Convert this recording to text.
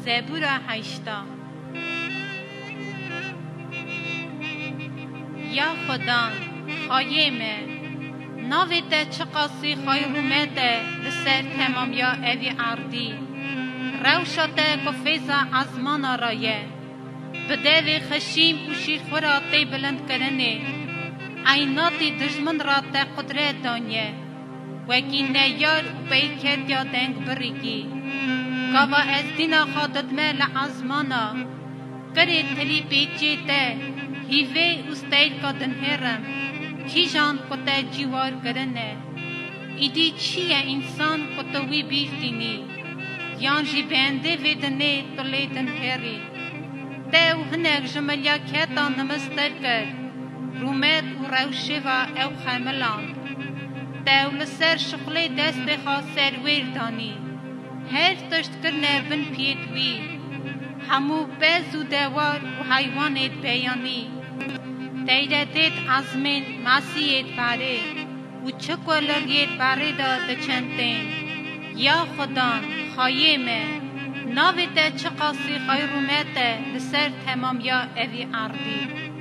زبور 8 یا خدا خایمه ناویت چقاسی خیرومته لسر تمام یا اوی عردی روشت کفیزا ازمان رایه بدوی خشیم و شیر خوراتی بلند کرنه عیناتی دجمن را تا قدرت دانیه وکی نیار و بیکر یا دنگ بریگی گاوا از دینا خادد مل ازمانا کری تلی پیچی ته هیوه استایل کدن هرم کی جان کتا جیوار کرنه ایدی چیه انسان کتوی بیفتینی یان جی بنده ویدنه تلیدن هری تاو هنگ جملیا کتا نمستر کر رومت و روشه و او خملان تاو لسر شغله دست خاسر ویردانی هر تشت کرنه بن پیدوی همو بز و دوار و حیوانت بیانی تیدت عزمین مسیحت باره و چکولریت باره داده چندین یا خدا خایمه ناویت چقاسی خیرومته لسر تمام یا اوی عردی